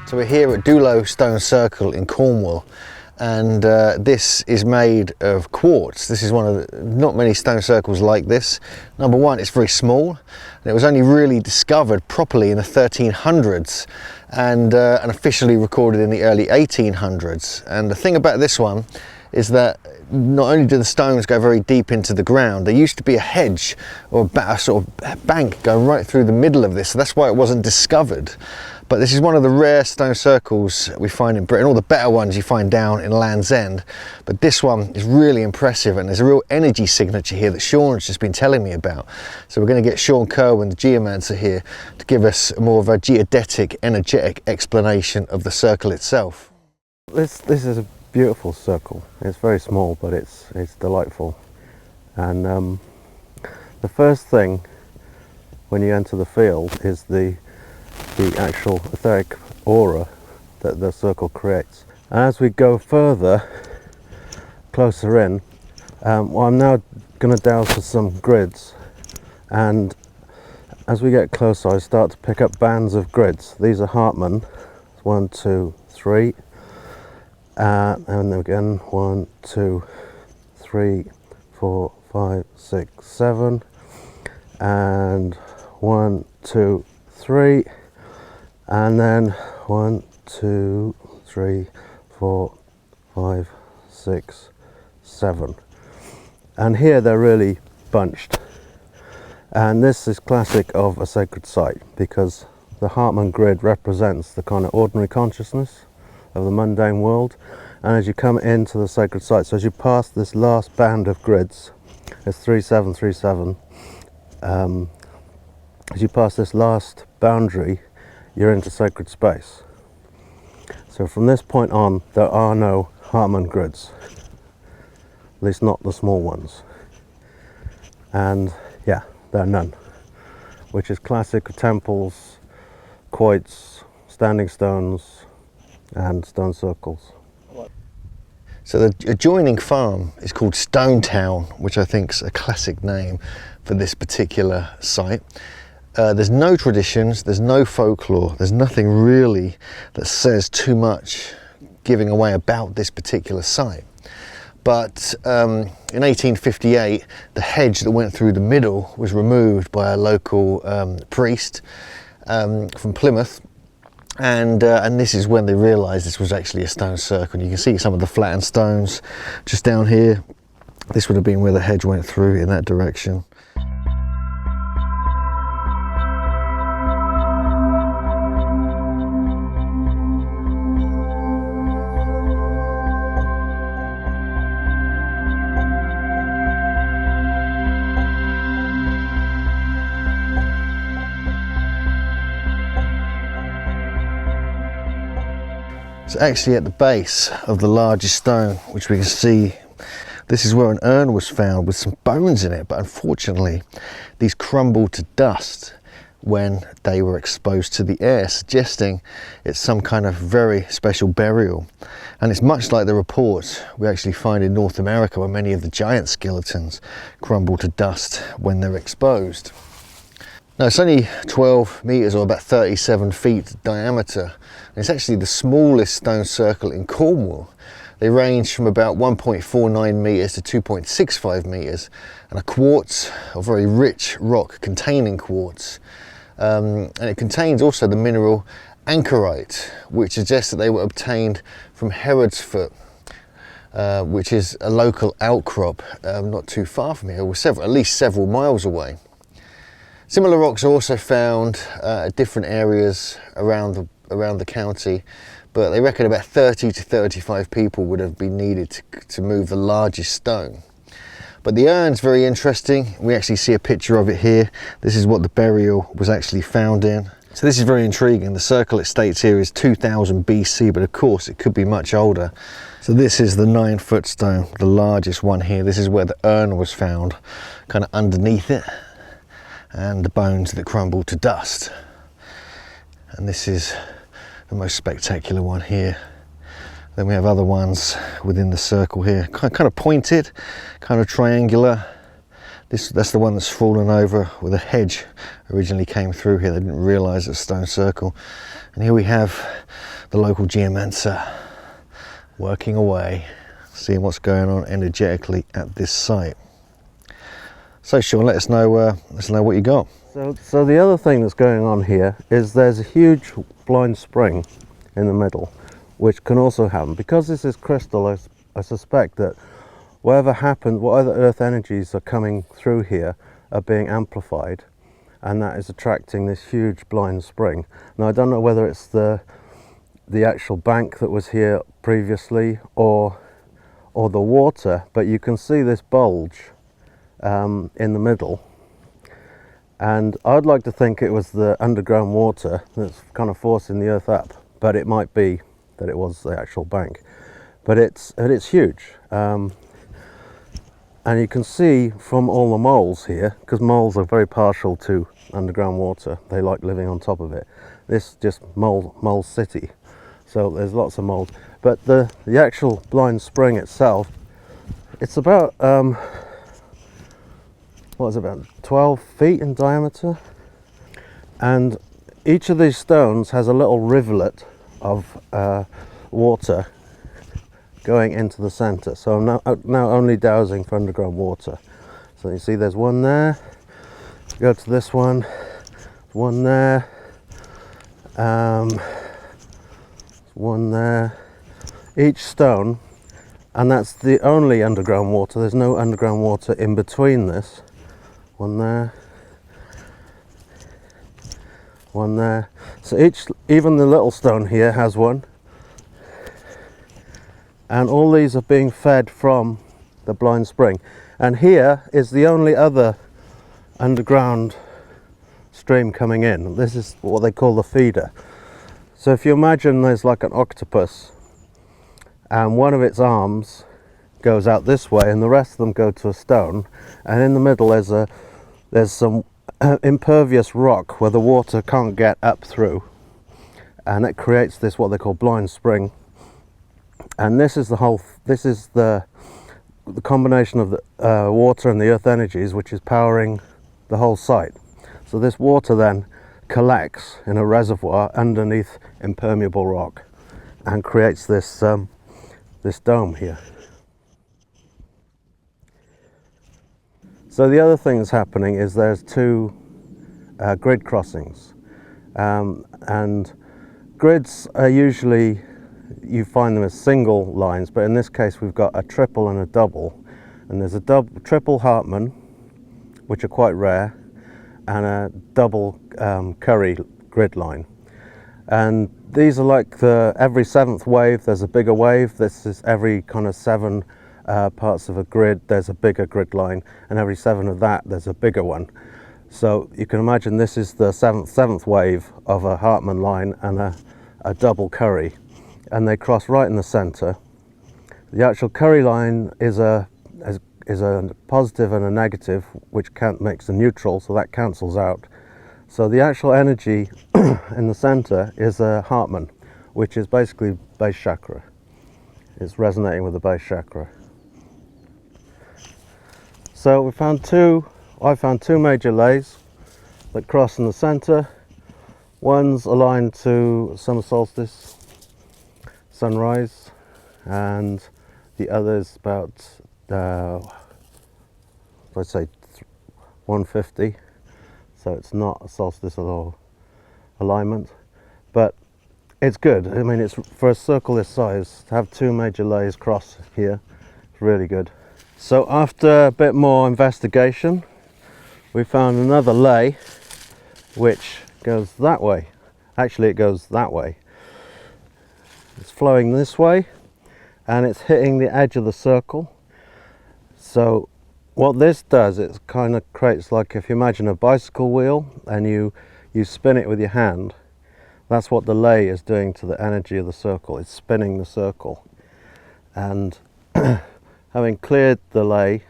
So we're here at Duloe Stone Circle in Cornwall, and this is made of quartz. This is one of the, not many stone circles like this. Number one, it's very small, and it was only really discovered properly in the 1300s and officially recorded in the early 1800s. And the thing about this one is that not only do the stones go very deep into the ground, there used to be a hedge or a sort of bank going right through the middle of this, so that's why it wasn't discovered. But this is one of the rare stone circles we find in Britain. All the better ones you find down in Land's End, but this one is really impressive, and there's a real energy signature here that Sean's just been telling me about. So we're going to get Sean Kerwin, the geomancer, here to give us more of a geodetic, energetic explanation of the circle itself. This is a beautiful circle. It's very small, but it's delightful. And the first thing when you enter the field is the actual etheric aura that the circle creates. And as we go further, closer in, well, I'm now going to douse with some grids, and as we get closer I start to pick up bands of grids. These are Hartmann, 1, 2, 3, and again 1, 2, 3, 4, 5, 6, 7, and 1, 2, 3, and then 1, 2, 3, 4, 5, 6, 7. And here they're really bunched. And this is classic of a sacred site, because the Hartmann grid represents the kind of ordinary consciousness of the mundane world. And as you come into the sacred site, so as you pass this last band of grids, it's 3737, as you pass this last boundary, you're into sacred space. So from this point on, there are no Hartmann grids, at least not the small ones. And yeah, there are none, which is classic of temples, quoits, standing stones, and stone circles. So the adjoining farm is called Stone Town, which I think is a classic name for this particular site. There's no traditions, there's no folklore, there's nothing really that says too much giving away about this particular site. But in 1858, the hedge that went through the middle was removed by a local priest from Plymouth. And this is when they realised this was actually a stone circle. And you can see some of the flattened stones just down here. This would have been where the hedge went through in that direction. It's actually at the base of the largest stone, which we can see. This is where an urn was found with some bones in it, but unfortunately these crumbled to dust when they were exposed to the air, suggesting it's some kind of very special burial. And it's much like the reports we actually find in North America, where many of the giant skeletons crumble to dust when they're exposed. Now, it's only 12 meters, or about 37 feet diameter, and it's actually the smallest stone circle in Cornwall. They range from about 1.49 meters to 2.65 meters, and are quartz, a very rich rock containing quartz. And it contains also the mineral anchorite, which suggests that they were obtained from Herod's Foot, which is a local outcrop not too far from here, or at least several miles away. Similar rocks are also found at different areas around the county, but they reckon about 30 to 35 people would have been needed to move the largest stone. But the urn's very interesting. We actually see a picture of it here. This is what the burial was actually found in. So this is very intriguing. The circle it states here is 2000 BC, but of course it could be much older. So this is the 9-foot stone, the largest one here. This is where the urn was found, kind of underneath it, and the bones that crumbled to dust. And this is the most spectacular one here. Then we have other ones within the circle here, kind of pointed, kind of triangular. That's the one that's fallen over where the hedge originally came through here. They didn't realise it's a stone circle. And here we have the local geomancer working away, seeing what's going on energetically at this site. So Sean, let us know what you got. So the other thing that's going on here is there's a huge blind spring in the middle, which can also happen. Because this is crystal, I suspect that whatever happened, whatever earth energies are coming through here are being amplified, and that is attracting this huge blind spring. Now I don't know whether it's the actual bank that was here previously or the water, but you can see this bulge in the middle, and I'd like to think it was the underground water that's kind of forcing the earth up, but it might be that it was the actual bank. But it's huge, and you can see from all the moles here, because moles are very partial to underground water, they like living on top of it. This is just mole city, so there's lots of moles. But the actual blind spring itself, it's about what is it, about 12 feet in diameter, and each of these stones has a little rivulet of water going into the center. So I'm now only dowsing for underground water. So you see there's one there, go to this one there, one there, each stone, and that's the only underground water. There's no underground water in between this. One there, one there. So even the little stone here has one, and all these are being fed from the blind spring. And here is the only other underground stream coming in. This is what they call the feeder. So if you imagine there's like an octopus, and one of its arms goes out this way and the rest of them go to a stone, and in the middle there's some impervious rock where the water can't get up through, and it creates this what they call blind spring. And this is the combination of the water and the earth energies which is powering the whole site. So this water then collects in a reservoir underneath impermeable rock and creates this this dome here. So the other thing that's happening is there's two grid crossings, and grids are usually, you find them as single lines, but in this case we've got a triple and a double, and there's a triple Hartmann, which are quite rare, and a double Curry grid line. And these are like every seventh wave there's a bigger wave. This is every kind of 7 parts of a grid there's a bigger grid line, and every 7 of that there's a bigger one. So you can imagine this is the seventh wave of a Hartmann line and a double Curry, and they cross right in the center. The actual Curry line is a positive and a negative, which makes a neutral, so that cancels out. So the actual energy in the center is a Hartmann, which is basically base chakra. It's resonating with the base chakra. So I found two major lays that cross in the center. One's aligned to summer solstice, sunrise, and the other's about let's say 150, so it's not a solstice or alignment, but it's good. I mean, it's for a circle this size to have two major lays cross here, it's really good. So after a bit more investigation, we found another lay which goes that way. Actually, it goes that way. It's flowing this way and it's hitting the edge of the circle. So what this does, it kind of creates, like if you imagine a bicycle wheel and you spin it with your hand, that's what the lay is doing to the energy of the circle. It's spinning the circle. And having cleared the lay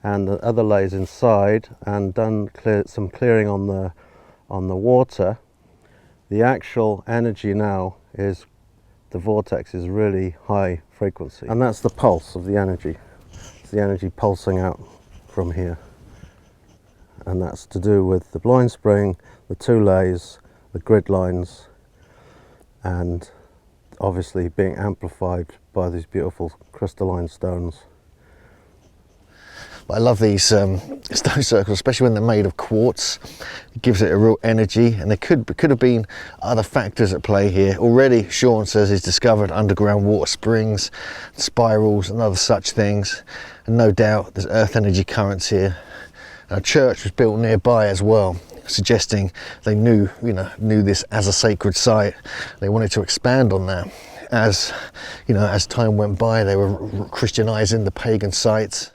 and the other lays inside and done some clearing on the water, the actual energy now is, the vortex is really high frequency, and that's the pulse of the energy. It's the energy pulsing out from here, and that's to do with the blind spring, the two lays, the grid lines, and obviously being amplified by these beautiful crystalline stones. I love these stone circles, especially when they're made of quartz. It gives it a real energy, and there could have been other factors at play here. Already, Sean says he's discovered underground water springs, spirals, and other such things. And no doubt there's earth energy currents here. And a church was built nearby as well, suggesting they knew this as a sacred site. They wanted to expand on that. As time went by, they were Christianizing the pagan sites.